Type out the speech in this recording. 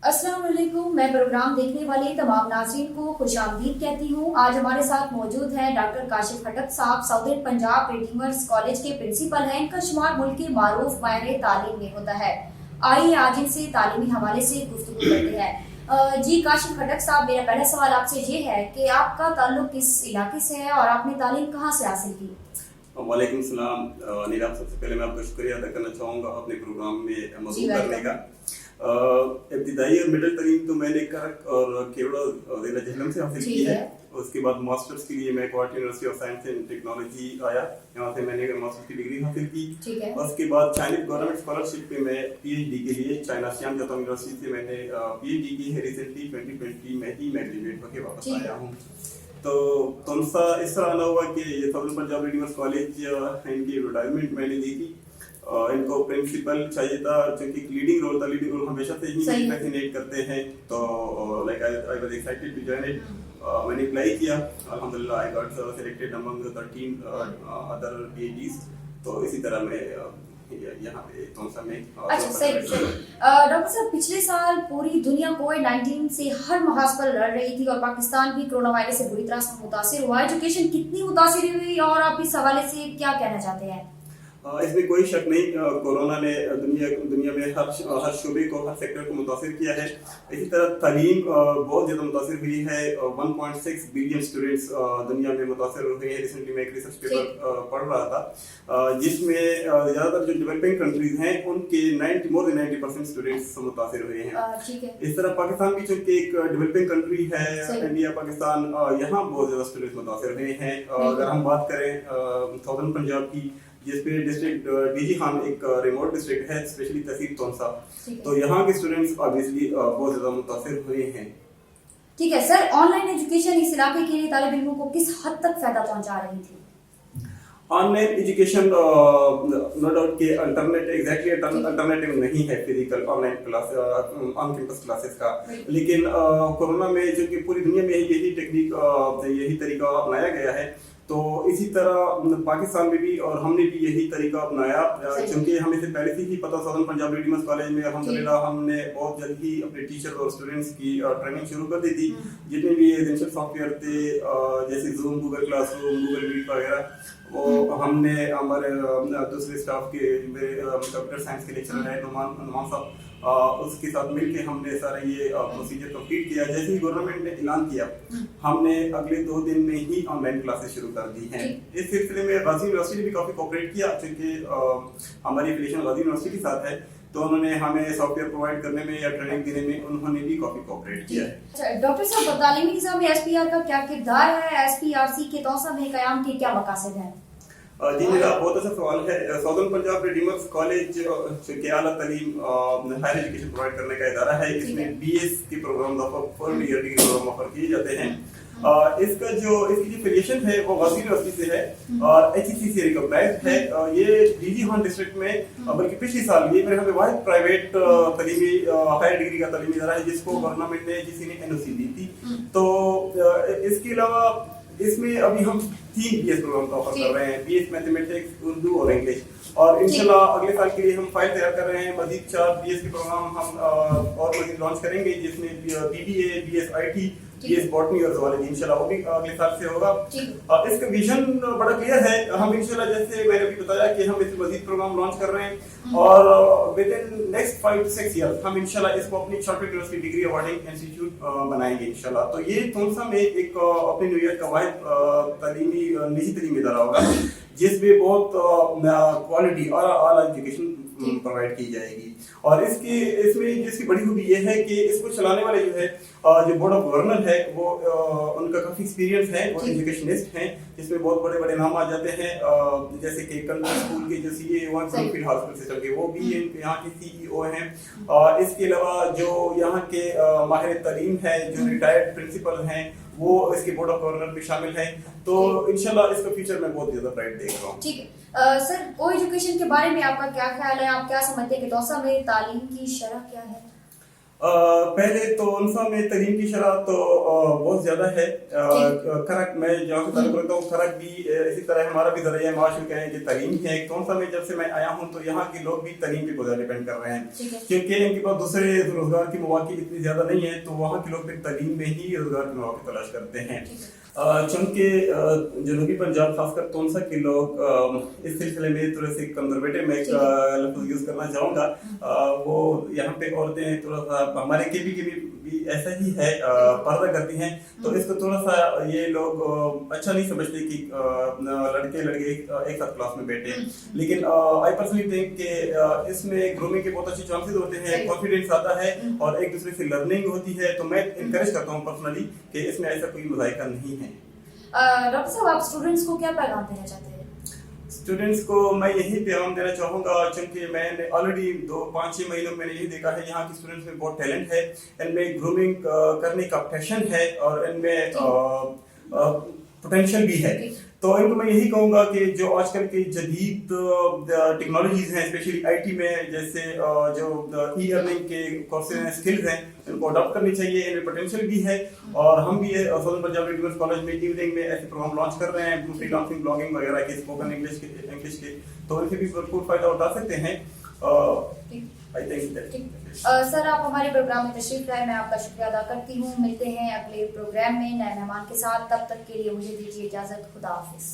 अस्सलाम वालेकुम। मैं प्रोग्राम देखने वाले तमाम नाज़रीन को खुशामदीद कहती हूँ। आज हमारे साथ मौजूद हैं डॉक्टर काशिफ खटक साहब, साउदर्न पंजाब रिडीमर्स कॉलेज के प्रिंसिपल हैं। इनका शुमार मुल्क के मारूफ माहिर तालीम में होता है। आइए आज इनसे तालीमी हवाले से गुफ्तगू करते हैं। जी काशिफ खटक साहब, मेरा पहला सवाल आपसे ये है कि आपका ताल्लुक किस इलाके से है और आपने तालीम कहाँ से हासिल की? वालेकुम सलाम नीरव, सबसे पहले मैं आपका शुक्रिया अदा करना चाहूँगा अपने प्रोग्राम में मौजूद करने का। इब्तिदाई और मिडिल तालीम तो मैंने करक और केवड़ा जिला जहलम से हासिल की है। उसके बाद मास्टर्स के लिए मैं quarter university of science and technology आया, यहाँ से मैंने मास्टर्स की डिग्री हासिल की। उसके बाद चाइनीज गवर्नमेंट स्कॉलरशिप पे मैं पीएचडी के लिए चाइना सियाम जातोंग यूनिवर्सिटी से मैंने पीएचडी की है। रिसेंटली 2020 में ही मैं ग्रेजुएट होकर वापस आया हूँ। तो तुमसा इस तरह आना हुआ कि ये साउदर्न पंजाब रिडीमर्स कॉलेज इनकी रिटायरमेंट मैंने दी थी। इनको प्रिंसिपल चाहिए था क्योंकि लीडिंग रोल था। लीडिंग रोल हमेशा से ही फैसिनेट करते हैं, तो like I was excited to join it. मैंने अप्लाई किया, अल्हम्दुलिल्लाह I got selected among 13 other PhDs. तो इसी तरह मैं यहाँ पे तुमसा में। अच्छा, सही। डॉक्टर साहब, पिछले साल पूरी दुनिया कोविड-19 से हर महाज पर लड़ रही थी और पाकिस्तान भी कोरोना वायरस से बुरी तरह से मुतासिर हुआ। एजुकेशन कितनी मुतासिर हुई और आप इस हवाले से क्या कहना चाहते हैं? इसमें कोई शक नहीं, कोरोना ने दुनिया में हर शोबे को, हर सेक्टर को मुतासिर किया है। इसी तरह तालीम बहुत ज़्यादा मुतासिर हुई है। 1.6 बिलियन स्टूडेंट्स दुनिया में मुतासिर हुए हैं। रिसेंटली मैं एक रिसर्च पेपर पढ़ रहा था जिसमें ज़्यादातर जो डेवलपिंग कंट्रीज हैं उनके मोर देन 90% स्टूडेंट्स मुतासिर हुए हैं। इस तरह पाकिस्तान भी चूँकि एक डेवलपिंग कंट्री है, इंडिया पाकिस्तान, यहाँ बहुत ज़्यादा स्टूडेंट्स मुतासिर हुए हैं। अगर हम बात करें साउदर्न पंजाब की, जिसपे डिस्ट्रिक्ट डीजी खान एक रिमोट डिस्ट्रिक्ट है, स्पेशली तहसील तोनसा, तो यहाँ के स्टूडेंट्स ऑब्वियसली बहुत ज़्यादा मुतासिर हुए हैं। ठीक है सर, ऑनलाइन एजुकेशन इस इलाके के लिए तालिब इल्मों को किस हद तक फायदा पहुंचा रही थी? ऑनलाइन एजुकेशन नो डाउट के अल्टरनेटिव नहीं है physical online class, on campus classes का। लेकिन कोरोना में जो कि पूरी दुनिया में यही टेक्निक, यही तरीका अपनाया गया है, तो इसी तरह पाकिस्तान में भी और हमने भी यही तरीका अपनाया। क्योंकि हमें से पहले से ही पता, साउदर्न पंजाब रिडीमर्स कॉलेज में अल्हम्दुलिल्लाह हमने बहुत जल्द ही अपने टीचर और स्टूडेंट्स की ट्रेनिंग शुरू कर दी थी। जितने भी एसेंशियल सॉफ्टवेयर थे जैसे Zoom, Google classroom, Google Meet वगैरह, वो हमने हमारे दूसरे स्टाफ के, मेरे कंप्यूटर साइंस के लेक्चरर है नुमान साहब, उसके साथ मिलके हमने सारा ये प्रोसीजर कंप्लीट किया। जैसे ही गवर्नमेंट ने ऐलान किया, हमने अगले 2 दिन में ही ऑनलाइन क्लासेस शुरू कर दी हैं। इस सिलसिले में गाजी यूनिवर्सिटी ने भी काफी कोऑपरेट किया, क्योंकि हमारी एफिलिएशन गाजी यूनिवर्सिटी के साथ है, तो उन्होंने हमें सॉफ्टवेयर प्रोवाइड करने में या ट्रेनिंग देने में उन्होंने भी काफी कोऑपरेट किया है। अच्छा डॉक्टर साहब, तालीमी निज़ाम में एसपीआर का क्या किरदार है? एसपीआरसी के तौसा में क़याम के क्या मकासद हैं? जी मेरा बहुत अच्छा सवाल है। साउदर्न पंजाब रिडीमर्स कॉलेज के आला तालीम हायर एजुकेशन प्रोवाइड करने का इदारा है। इसमें बीएस के programme, first year degree programme offer किए जाते हैं। इसकी जो एफिलिएशन है वो गाजी यूनिवर्सिटी से है और एचईसी से रिकॉग्नाइज्ड है। ये डीजी खान डिस्ट्रिक्ट में, बल्कि पिछले साल ये मेरे यहाँ पे वाहिद प्राइवेट तालीमी हायर डिग्री का तालीमी इदारा है जिसको गवर्नमेंट ने एनओसी दी थी। तो इसके अलावा इसमें अभी हम 3 बीएस प्रोग्राम का ऑफर कर रहे हैं, बीएस मैथमेटिक्स, उर्दू और इंग्लिश। और इंशाल्लाह अगले साल के लिए हम फाइल तैयार कर रहे हैं। मजीद 4 बीएस के प्रोग्राम हम और मजीद लॉन्च करेंगे, जिसमें BBA, BS IT, BS botany और ज़ूलॉजी, इंशाल्लाह वो भी अगले साल से होगा। इसका विजन बड़ा क्लियर है। हम इंशाल्लाह, जैसे मैंने अभी बताया कि हम इसमें मजीद प्रोग्राम लॉन्च कर रहे हैं और with in next 5 to 6 year हम इंशाल्लाह इसको अपनी chartered university degree awarding institute बनाएंगे इंशाल्लाह। तो ये तुमसा में एक अपनी न्यू ईयर का वाहिद तालीमी निजी तालीमी इदारा होगा जिसमें बहुत क्वालिटी और आला एजुकेशन प्रोवाइड की जाएगी। और इसमें जिसकी बड़ी खूबी ये है कि इसको चलाने वाले जो है, जो बोर्ड ऑफ गवर्नर है, वो उनका काफी एक्सपीरियंस है, वो एजुकेशनिस्ट हैं, जिसमें बहुत बड़े बड़े नाम आ जाते हैं, जैसे कि कन्वेंट स्कूल के जो सीईओ हैं, फील्ड हॉस्पिटल सिस्टम के, वो भी यहाँ के सीईओ हैं। इसके अलावा जो यहाँ के माहिर तालीम है, जो रिटायर्ड प्रिंसिपल हैं, वो इसके बोर्ड ऑफ गवर्नर में शामिल है। तो इंशाल्लाह इसका फ्यूचर में बहुत ज्यादा ब्राइट देख रहा हूँ। ठीक है सर, को एजुकेशन के बारे में आपका क्या ख्याल है? आप क्या समझते हैं कि तौसा में तालीम की शरह क्या है? पहले तो उनसा में तलीम की शरह तो बहुत ज़्यादा है। खरक मैं जहाँ से ताल्लुक़ रखता हूँ, खरक भी इसी तरह हमारा भी ज़रिया माश में कहें कि तलीम है। तो उनसा में जब से मैं आया हूँ तो यहाँ के लोग भी तलीम पे बहुत डिपेंड कर रहे हैं, क्योंकि इनके पास दूसरे रोज़गार की मौक़े इतनी ज़्यादा नहीं है, तो वहाँ के लोग फिर तलीम में ही रोज़गार के मौक़े तलाश करते हैं। चूँकि जनूबी पंजाब खासकर तोनसा के लोग इस सिलसिले में थोड़े से कंजर्वेटिव में एक लफ्ज़ यूज़ करना चाहूँगा, वो यहाँ पे औरतें थोड़ा सा हमारे के भी ऐसा ही है, पर्दा करती हैं। तो इसको थोड़ा सा ये लोग अच्छा नहीं समझते कि लड़के लड़के एक साथ क्लास में बैठे। लेकिन आई पर्सनली थिंक कि इसमें ग्रूमिंग के बहुत अच्छे चांसेस होते हैं, कॉन्फिडेंस आता है और एक दूसरे से लर्निंग होती है। तो मैं इनकरेज करता हूँ पर्सनली कि इसमें ऐसा कोई मज़ाइका नहीं है। डॉक्टर साहब, आप स्टूडेंट्स को क्या पैगाम देना चाहते हैं? स्टूडेंट्स को मैं यही पैगाम देना चाहूँगा, क्योंकि मैंने ऑलरेडी 5-6 महीनों में यही देखा है यहाँ के स्टूडेंट्स में बहुत टैलेंट है, इनमें ग्रूमिंग करने का पैशन है और इनमें पोटेंशियल भी है। तो इनको मैं यही कहूँगा कि जो आजकल की जदीद टेक्नोलॉजीज़ हैं, स्पेशली आईटी में, जैसे जो ई अर्निंग के कोर्सेज हैं, स्किल्स हैं, इनको अडॉप्ट करनी चाहिए। इनमें पोटेंशियल भी है और हम भी सदर्न पंजाब रेडिमर्स कॉलेज में इवनिंग में ऐसे प्रोग्राम लॉन्च कर रहे हैं, फ्रीलांसिंग ब्लॉगिंग वगैरह के, स्पोकन इंग्लिश के, तो इनसे भी भरपूर फायदा उठा सकते हैं। आई थिंक सर, आप हमारे प्रोग्राम में तशरीफ लाए, मैं आपका शुक्रिया अदा करती हूँ। मिलते हैं अगले प्रोग्राम में नए मेहमान के साथ, तब तक के लिए मुझे दीजिए इजाजत। खुदा हाफिज।